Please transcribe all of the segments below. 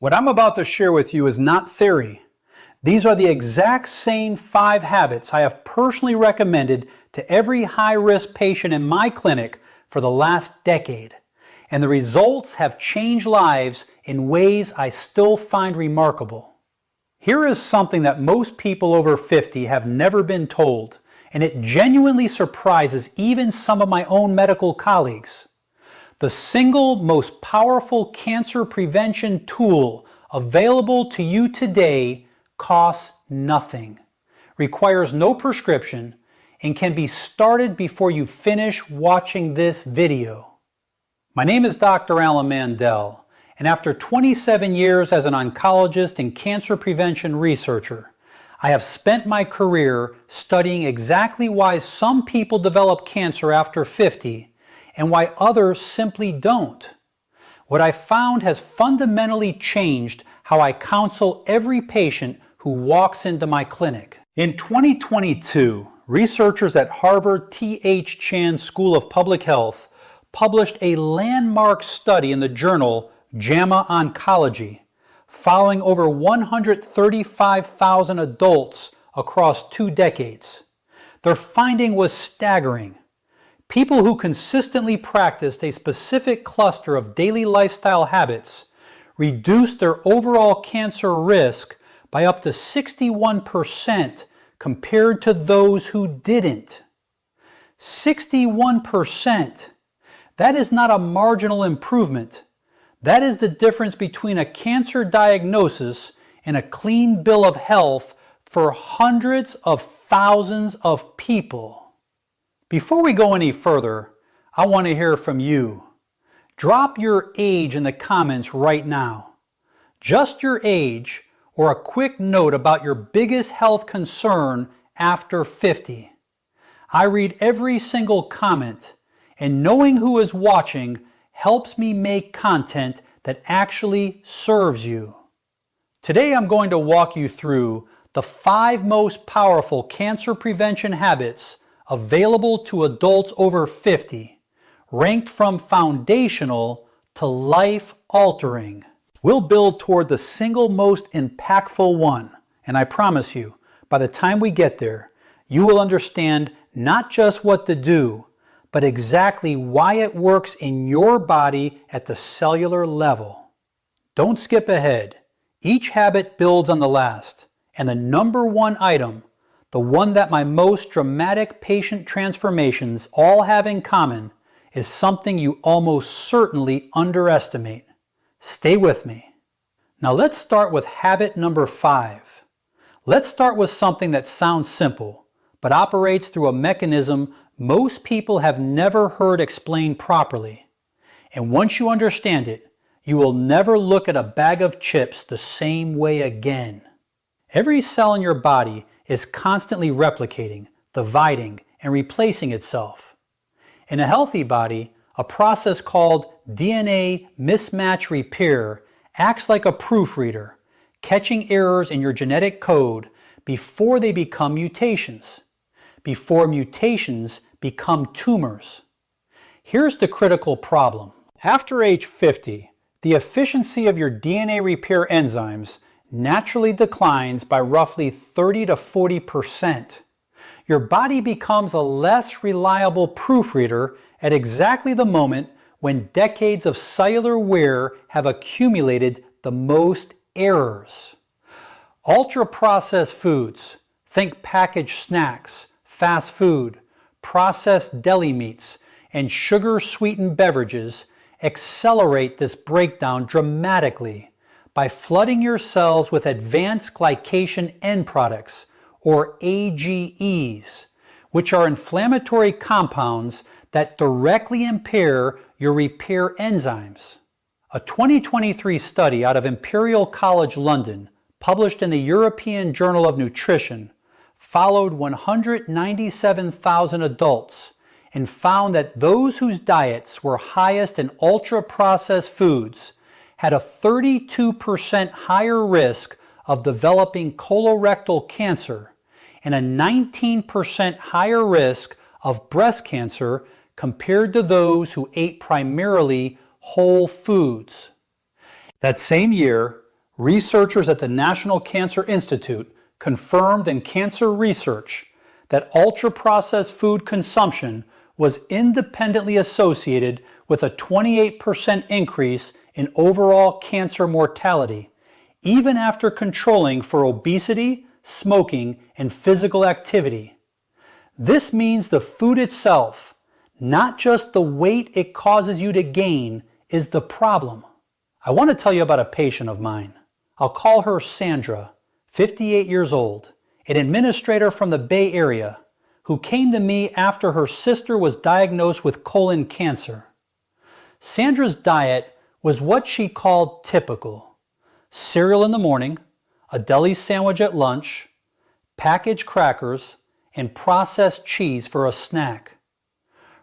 What I'm about to share with you is not theory. These are the exact same 5 habits I have personally recommended to every high-risk patient in my clinic for the last decade. And the results have changed lives in ways I still find remarkable. Here is something that most people over 50 have never been told, and it genuinely surprises even some of my own medical colleagues. The single most powerful cancer prevention tool available to you today costs nothing, requires no prescription, and can be started before you finish watching this video. My name is Dr. Alan Mandell, and after 27 years as an oncologist and cancer prevention researcher, I have spent my career studying exactly why some people develop cancer after 50 and why others simply don't. What I found has fundamentally changed how I counsel every patient who walks into my clinic. In 2022, researchers at Harvard T.H. Chan School of Public Health published a landmark study in the journal JAMA Oncology, following over 135,000 adults across 2 decades. Their finding was staggering. People who consistently practiced a specific cluster of daily lifestyle habits reduced their overall cancer risk by up to 61% compared to those who didn't. 61%. That is not a marginal improvement. That is the difference between a cancer diagnosis and a clean bill of health for hundreds of thousands of people. Before we go any further, I want to hear from you. Drop your age in the comments right now. Just your age or a quick note about your biggest health concern after 50. I read every single comment, and knowing who is watching helps me make content that actually serves you. Today I'm going to walk you through the 5 most powerful cancer prevention habits available to adults over 50, ranked from foundational to life-altering. We'll build toward the single most impactful one, and I promise you, by the time we get there, you will understand not just what to do, but exactly why it works in your body at the cellular level. Don't skip ahead. Each habit builds on the last, and the number 1 item, the one that my most dramatic patient transformations all have in common, is something you almost certainly underestimate. Stay with me. Now let's start with habit number 5. Let's start with something that sounds simple, but operates through a mechanism most people have never heard explained properly. And once you understand it, you will never look at a bag of chips the same way again. Every cell in your body is constantly replicating, dividing, and replacing itself. In a healthy body, a process called DNA mismatch repair acts like a proofreader, catching errors in your genetic code before they become mutations, before mutations become tumors. Here's the critical problem. After age 50, the efficiency of your DNA repair enzymes naturally declines by roughly 30 to 40%. Your body becomes a less reliable proofreader at exactly the moment when decades of cellular wear have accumulated the most errors. Ultra-processed foods, think packaged snacks, fast food, processed deli meats, and sugar-sweetened beverages accelerate this breakdown dramatically by flooding your cells with advanced glycation end products, or AGEs, which are inflammatory compounds that directly impair your repair enzymes. A 2023 study out of Imperial College London, published in the European Journal of Nutrition, followed 197,000 adults and found that those whose diets were highest in ultra-processed foods had a 32% higher risk of developing colorectal cancer and a 19% higher risk of breast cancer compared to those who ate primarily whole foods. That same year, Researchers at the National Cancer Institute confirmed in Cancer Research that ultra-processed food consumption was independently associated with a 28% increase in overall cancer mortality, even after controlling for obesity, smoking, and physical activity. This means the food itself, not just the weight it causes you to gain, is the problem. I want to tell you about a patient of mine. I'll call her Sandra, 58 years old, an administrator from the Bay Area, who came to me after her sister was diagnosed with colon cancer. Sandra's diet was what she called typical: cereal in the morning, a deli sandwich at lunch, packaged crackers, and processed cheese for a snack.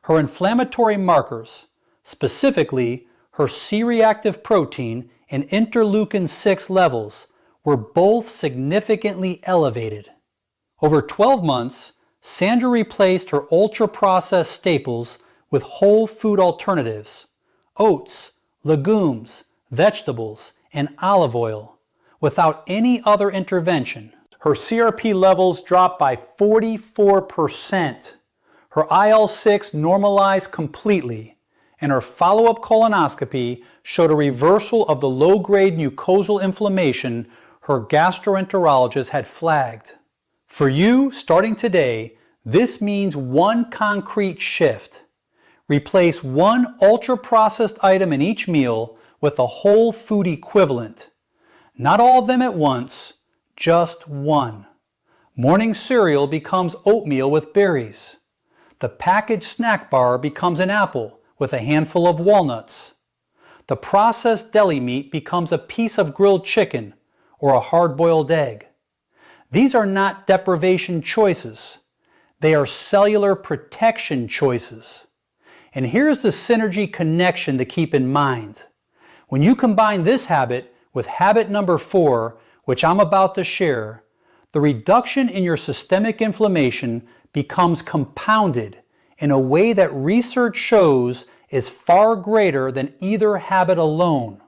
Her inflammatory markers, specifically her C-reactive protein and interleukin-6 levels, were both significantly elevated. Over 12 months, Sandra replaced her ultra-processed staples with whole food alternatives: oats, legumes, vegetables, and olive oil, without any other intervention. Her CRP levels dropped by 44%. Her IL-6 normalized completely, and her follow-up colonoscopy showed a reversal of the low-grade mucosal inflammation her gastroenterologist had flagged. For you, starting today, this means one concrete shift. Replace one ultra-processed item in each meal with a whole food equivalent. Not all of them at once, just one. Morning cereal becomes oatmeal with berries. The packaged snack bar becomes an apple with a handful of walnuts. The processed deli meat becomes a piece of grilled chicken or a hard-boiled egg. These are not deprivation choices. They are cellular protection choices. And here's the synergy connection to keep in mind. When you combine this habit with habit number 4, which I'm about to share, the reduction in your systemic inflammation becomes compounded in a way that research shows is far greater than either habit alone.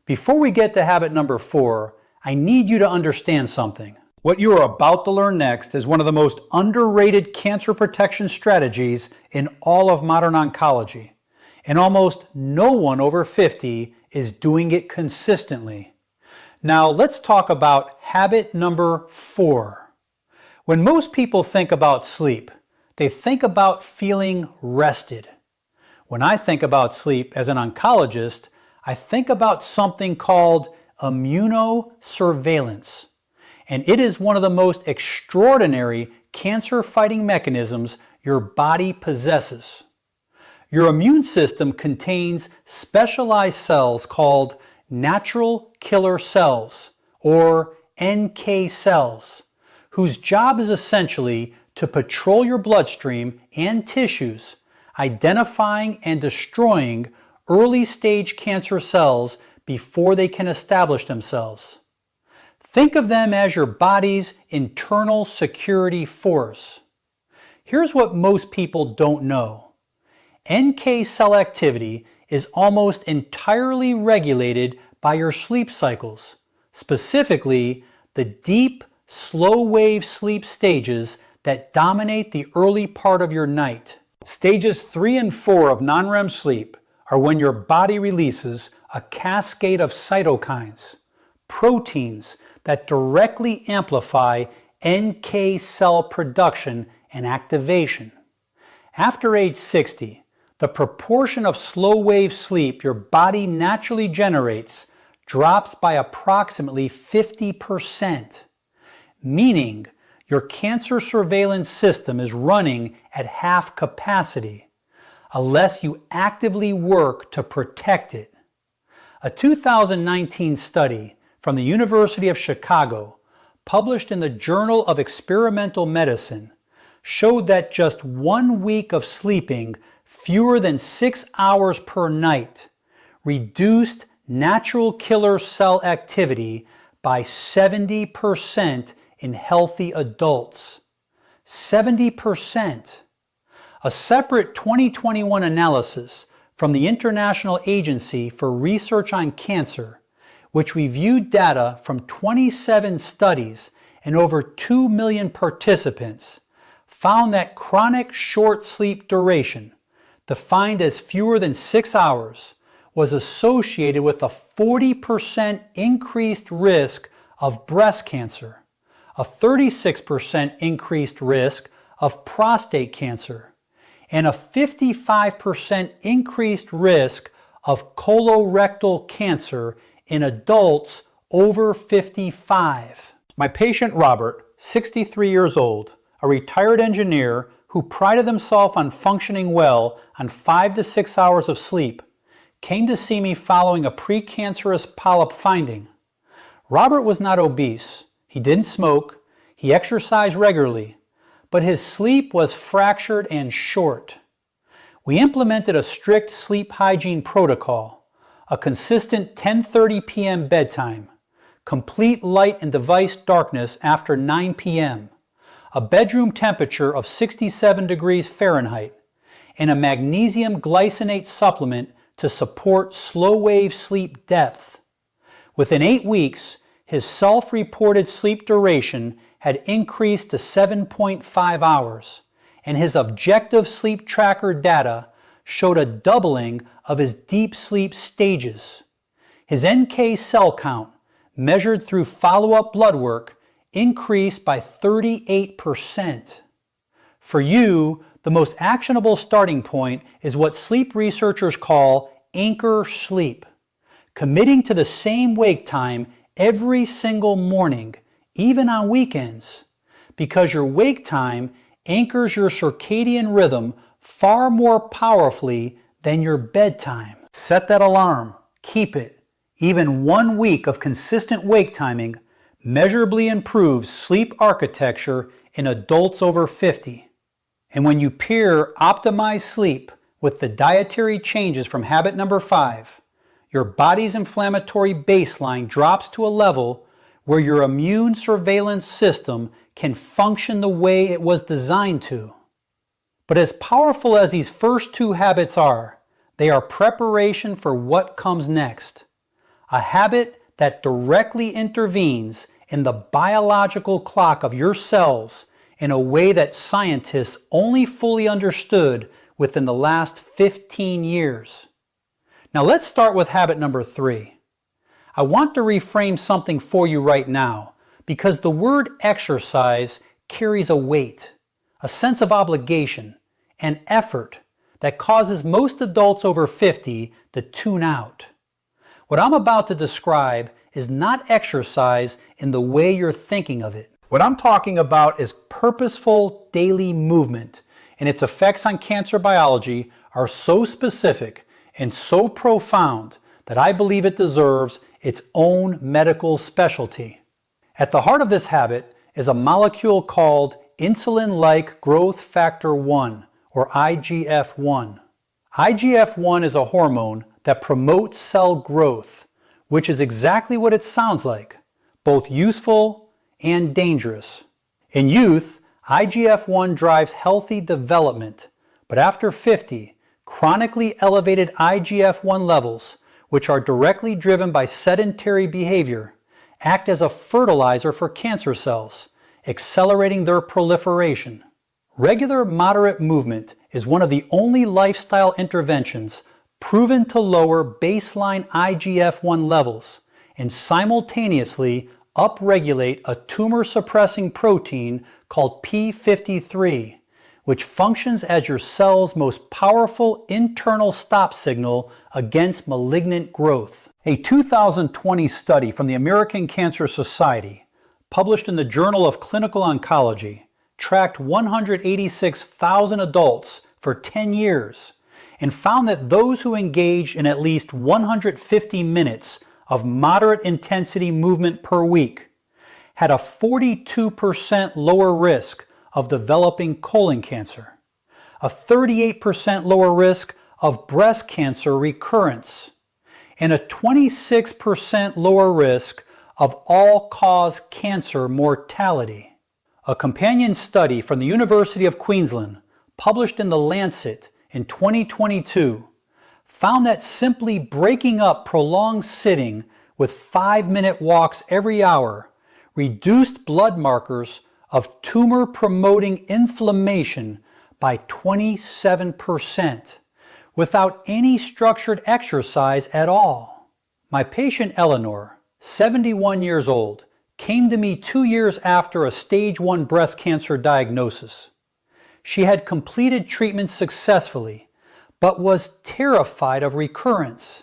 Before we get to habit number 4, I need you to understand something. What you are about to learn next is one of the most underrated cancer protection strategies in all of modern oncology, and almost no one over 50 is doing it consistently. Now let's talk about habit number 4. When most people think about sleep, they think about feeling rested. When I think about sleep as an oncologist, I think about something called immunosurveillance. And it is one of the most extraordinary cancer-fighting mechanisms your body possesses. Your immune system contains specialized cells called natural killer cells, or NK cells, whose job is essentially to patrol your bloodstream and tissues, identifying and destroying early-stage cancer cells before they can establish themselves. Think of them as your body's internal security force. Here's what most people don't know. NK cell activity is almost entirely regulated by your sleep cycles, specifically the deep, slow-wave sleep stages that dominate the early part of your night. Stages 3 and 4 of non-REM sleep are when your body releases a cascade of cytokines, proteins that directly amplify NK cell production and activation. After age 60, the proportion of slow-wave sleep your body naturally generates drops by approximately 50%, meaning your cancer surveillance system is running at half capacity, unless you actively work to protect it. A 2019 study from the University of Chicago, published in the Journal of Experimental Medicine, showed that just 1 week of sleeping fewer than 6 hours per night reduced natural killer cell activity by 70% in healthy adults. 70%. A separate 2021 analysis from the International Agency for Research on Cancer, which reviewed data from 27 studies and over 2 million participants, found that chronic short sleep duration, defined as fewer than 6 hours, was associated with a 40% increased risk of breast cancer, a 36% increased risk of prostate cancer, and a 55% increased risk of colorectal cancer in adults over 55. My patient Robert, 63 years old, a retired engineer who prided himself on functioning well on 5 to 6 hours of sleep, came to see me following a precancerous polyp finding. Robert was not obese, he didn't smoke, he exercised regularly, but his sleep was fractured and short. We implemented a strict sleep hygiene protocol, a consistent 10:30 p.m. bedtime, complete light and device darkness after 9 p.m., a bedroom temperature of 67 degrees Fahrenheit, and a magnesium glycinate supplement to support slow-wave sleep depth. Within 8 weeks, his self-reported sleep duration had increased to 7.5 hours, and his objective sleep tracker data showed a doubling of his deep sleep stages. His NK cell count, measured through follow-up blood work, increased by 38%. For you, the most actionable starting point is what sleep researchers call anchor sleep, committing to the same wake time every single morning, even on weekends, because your wake time anchors your circadian rhythm far more powerfully than your bedtime. Set that alarm, keep it. Even 1 week of consistent wake timing measurably improves sleep architecture in adults over 50. And when you pair optimized sleep with the dietary changes from habit number 5, your body's inflammatory baseline drops to a level where your immune surveillance system can function the way it was designed to. But as powerful as these first 2 habits are, they are preparation for what comes next. A habit that directly intervenes in the biological clock of your cells in a way that scientists only fully understood within the last 15 years. Now let's start with habit number 3. I want to reframe something for you right now because the word exercise carries a weight, a sense of obligation, and effort that causes most adults over 50 to tune out. What I'm about to describe is not exercise in the way you're thinking of it. What I'm talking about is purposeful daily movement, and its effects on cancer biology are so specific and so profound that I believe it deserves its own medical specialty. At the heart of this habit is a molecule called insulin-like growth factor 1, or IGF-1. IGF-1 is a hormone that promotes cell growth, which is exactly what it sounds like, both useful and dangerous. In youth, IGF-1 drives healthy development, but after 50, chronically elevated IGF-1 levels, which are directly driven by sedentary behavior, act as a fertilizer for cancer cells, accelerating their proliferation. Regular moderate movement is one of the only lifestyle interventions proven to lower baseline IGF-1 levels and simultaneously upregulate a tumor-suppressing protein called P53, which functions as your cell's most powerful internal stop signal against malignant growth. A 2020 study from the American Cancer Society, published in the Journal of Clinical Oncology, tracked 186,000 adults for 10 years and found that those who engaged in at least 150 minutes of moderate intensity movement per week had a 42% lower risk of developing colon cancer, a 38% lower risk of breast cancer recurrence, and a 26% lower risk of all-cause cancer mortality. A companion study from the University of Queensland, published in The Lancet in 2022, found that simply breaking up prolonged sitting with 5-minute walks every hour reduced blood markers of tumor-promoting inflammation by 27% without any structured exercise at all. My patient Eleanor, 71 years old, came to me 2 years after a stage 1 breast cancer diagnosis. She had completed treatment successfully, but was terrified of recurrence.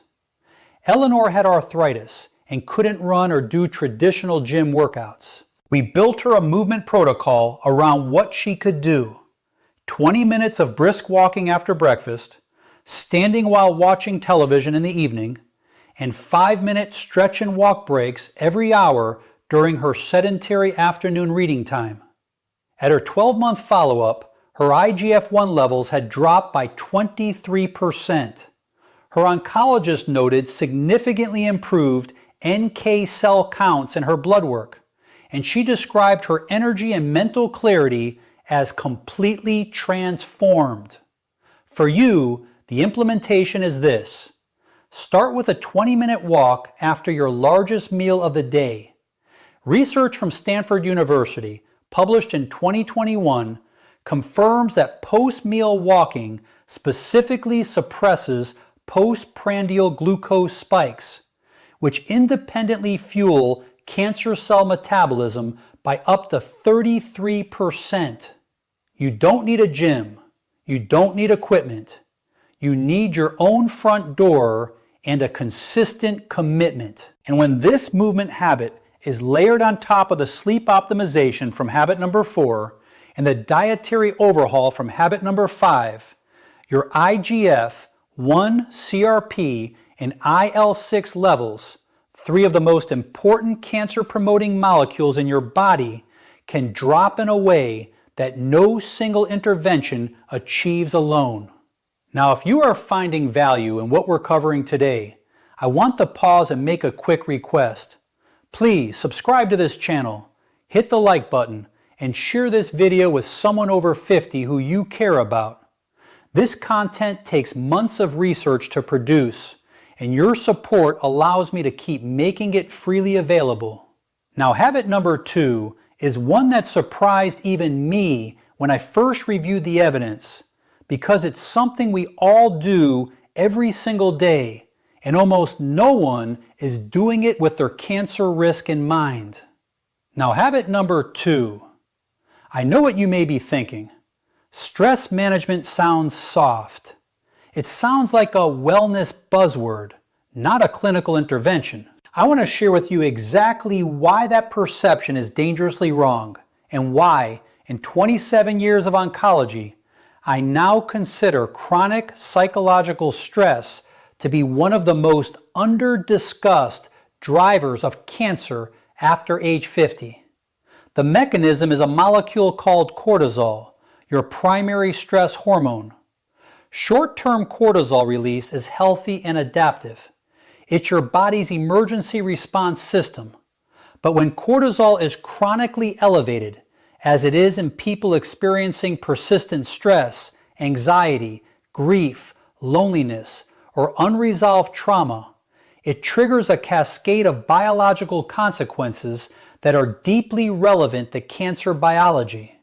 Eleanor had arthritis and couldn't run or do traditional gym workouts. We built her a movement protocol around what she could do. 20 minutes of brisk walking after breakfast, standing while watching television in the evening, and 5-minute stretch and walk breaks every hour during her sedentary afternoon reading time. At her 12-month follow-up, her IGF-1 levels had dropped by 23%. Her oncologist noted significantly improved NK cell counts in her blood work, and she described her energy and mental clarity as completely transformed. For you, the implementation is this. Start with a 20-minute walk after your largest meal of the day. Research from Stanford University, published in 2021, confirms that post-meal walking specifically suppresses postprandial glucose spikes, which independently fuel cancer cell metabolism by up to 33%. You don't need a gym. You don't need equipment. You need your own front door and a consistent commitment. And when this movement habit is layered on top of the sleep optimization from habit number 4 and the dietary overhaul from habit number 5, your IGF, 1 CRP, and IL-6 levels, 3 of the most important cancer-promoting molecules in your body, can drop in a way that no single intervention achieves alone. Now, if you are finding value in what we're covering today, I want to pause and make a quick request. Please subscribe to this channel, hit the like button, and share this video with someone over 50 who you care about. This content takes months of research to produce, and your support allows me to keep making it freely available. Now, habit number 2 is one that surprised even me when I first reviewed the evidence, because it's something we all do every single day, and almost no one is doing it with their cancer risk in mind. Now, habit number 2. I know what you may be thinking. Stress management sounds soft. It sounds like a wellness buzzword, not a clinical intervention. I want to share with you exactly why that perception is dangerously wrong, and why, in 27 years of oncology, I now consider chronic psychological stress to be one of the most under-discussed drivers of cancer after age 50. The mechanism is a molecule called cortisol, your primary stress hormone. Short-term cortisol release is healthy and adaptive. It's your body's emergency response system. But when cortisol is chronically elevated, as it is in people experiencing persistent stress, anxiety, grief, loneliness, or unresolved trauma, it triggers a cascade of biological consequences that are deeply relevant to cancer biology.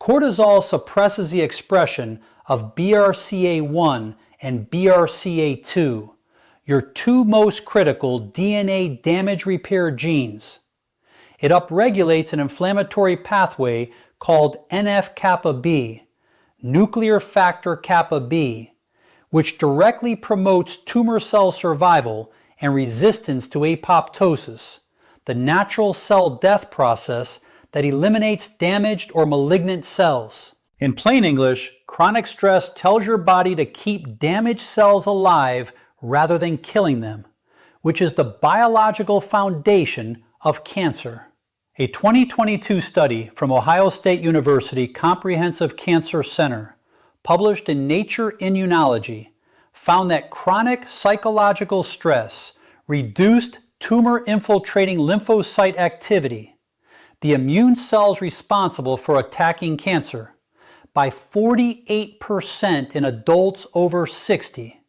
Cortisol suppresses the expression of BRCA1 and BRCA2, your 2 most critical DNA damage repair genes. It upregulates an inflammatory pathway called NF-kappa B, nuclear factor kappa B, which directly promotes tumor cell survival and resistance to apoptosis, the natural cell death process that eliminates damaged or malignant cells. In plain English, chronic stress tells your body to keep damaged cells alive rather than killing them, which is the biological foundation of cancer. A 2022 study from Ohio State University Comprehensive Cancer Center, published in Nature Immunology, found that chronic psychological stress reduced tumor-infiltrating lymphocyte activity, the immune cells responsible for attacking cancer, by 48% in adults over 60.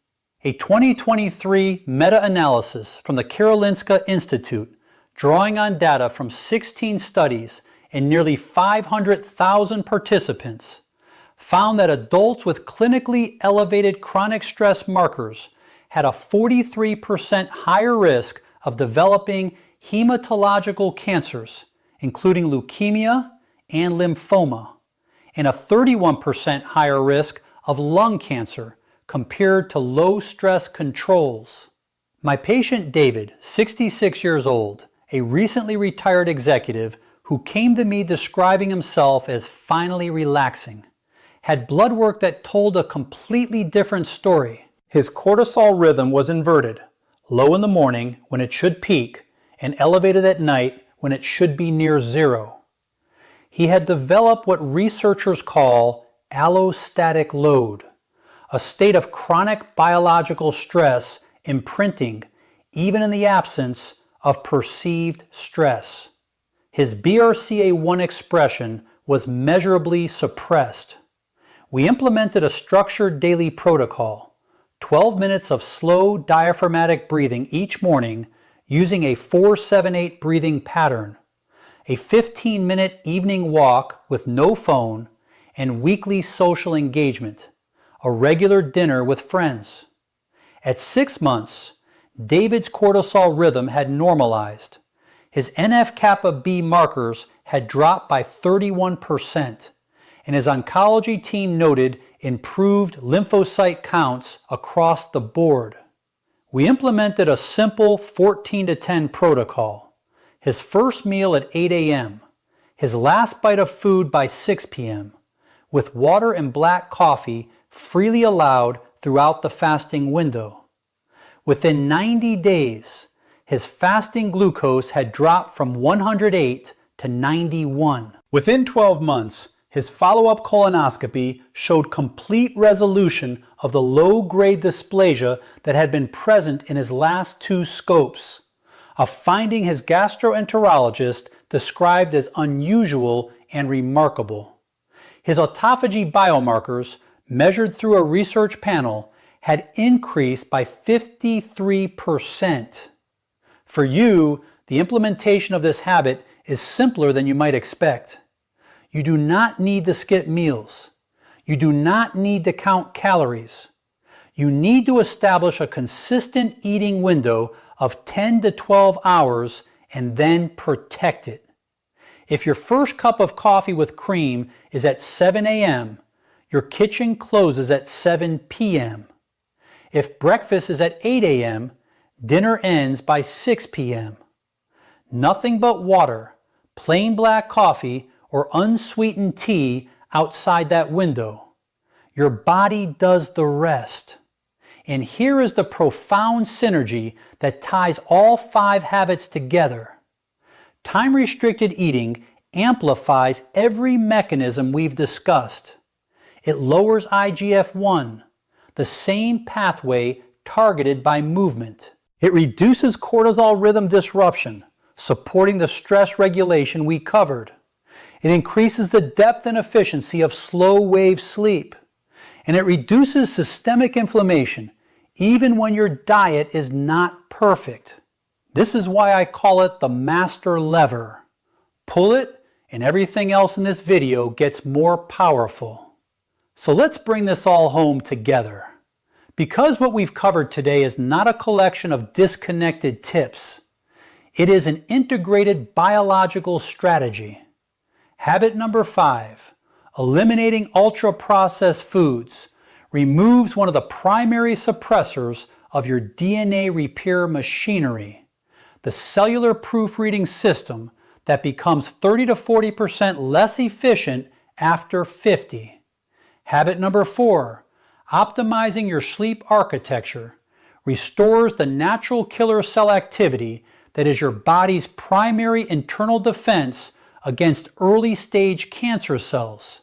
A 2023 meta-analysis from the Karolinska Institute, drawing on data from 16 studies and nearly 500,000 participants, found that adults with clinically elevated chronic stress markers had a 43% higher risk of developing hematological cancers, including leukemia and lymphoma, and a 31% higher risk of lung cancer compared to low-stress controls. My patient David, 66 years old, a recently retired executive who came to me describing himself as finally relaxing, had blood work that told a completely different story. His cortisol rhythm was inverted, low in the morning when it should peak, and elevated at night when it should be near zero. He had developed what researchers call allostatic load, a state of chronic biological stress imprinting even in the absence of perceived stress. His BRCA1 expression was measurably suppressed. We implemented a structured daily protocol, 12 minutes of slow diaphragmatic breathing each morning using a 4-7-8 breathing pattern, a 15-minute evening walk with no phone, and weekly social engagement, a regular dinner with friends. At 6 months, David's cortisol rhythm had normalized. His NF-kappa B markers had dropped by 31%, and his oncology team noted improved lymphocyte counts across the board. We implemented a simple 14-10 protocol. His first meal at 8 a.m., his last bite of food by 6 p.m., with water and black coffee freely allowed throughout the fasting window. Within 90 days, his fasting glucose had dropped from 108 to 91. Within 12 months, his follow-up colonoscopy showed complete resolution of the low-grade dysplasia that had been present in his last 2 scopes, a finding his gastroenterologist described as unusual and remarkable. His autophagy biomarkers, measured through a research panel, had increased by 53%. For you, the implementation of this habit is simpler than you might expect. You do not need to skip meals. You do not need to count calories. You need to establish a consistent eating window of 10 to 12 hours and then protect it. If your first cup of coffee with cream is at 7 a.m., your kitchen closes at 7 p.m. If breakfast is at 8 a.m., dinner ends by 6 p.m. Nothing but water, plain black coffee, or unsweetened tea outside that window. Your body does the rest. And here is the profound synergy that ties all 5 habits together. Time-restricted eating amplifies every mechanism we've discussed. It lowers IGF-1, the same pathway targeted by movement. It reduces cortisol rhythm disruption, supporting the stress regulation we covered. It increases the depth and efficiency of slow-wave sleep. And it reduces systemic inflammation, even when your diet is not perfect. This is why I call it the master lever. Pull it, and everything else in this video gets more powerful. So let's bring this all home together. Because what we've covered today is not a collection of disconnected tips. It is an integrated biological strategy. Habit number 5, eliminating ultra-processed foods, removes one of the primary suppressors of your DNA repair machinery, the cellular proofreading system that becomes 30 to 40% less efficient after 50. Habit number 4, optimizing your sleep architecture, restores the natural killer cell activity that is your body's primary internal defense against early-stage cancer cells,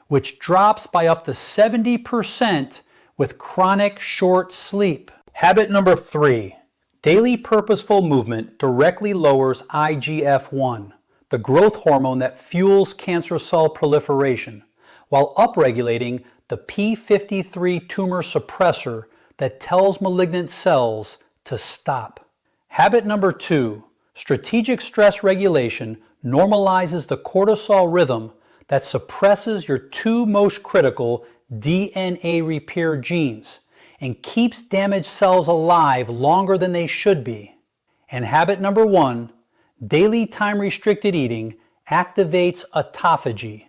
which drops by up to 70% with chronic short sleep. Habit number 3, daily purposeful movement directly lowers IGF-1, the growth hormone that fuels cancer cell proliferation, while upregulating the p53 tumor suppressor that tells malignant cells to stop. Habit number 2, strategic stress regulation normalizes the cortisol rhythm that suppresses your 2 most critical DNA repair genes and keeps damaged cells alive longer than they should be. And habit number 1, daily time-restricted eating activates autophagy,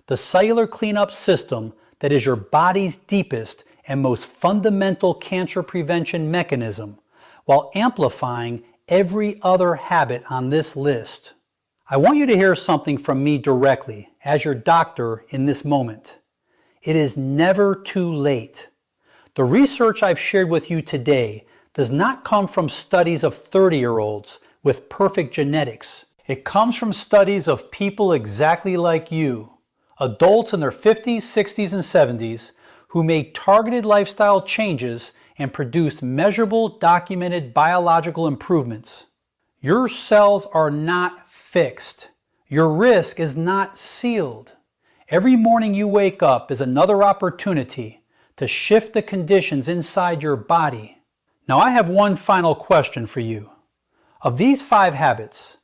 the cellular cleanup system that is your body's deepest and most fundamental cancer prevention mechanism, while amplifying every other habit on this list. I want you to hear something from me directly as your doctor in this moment. It is never too late. The research I've shared with you today does not come from studies of 30-year-olds with perfect genetics. It comes from studies of people exactly like you, adults in their 50s, 60s, and 70s who made targeted lifestyle changes and produced measurable, documented biological improvements. Your cells are not fixed. Your risk is not sealed. Every morning you wake up is another opportunity to shift the conditions inside your body. Now I have one final question for you. Of these 5 habits,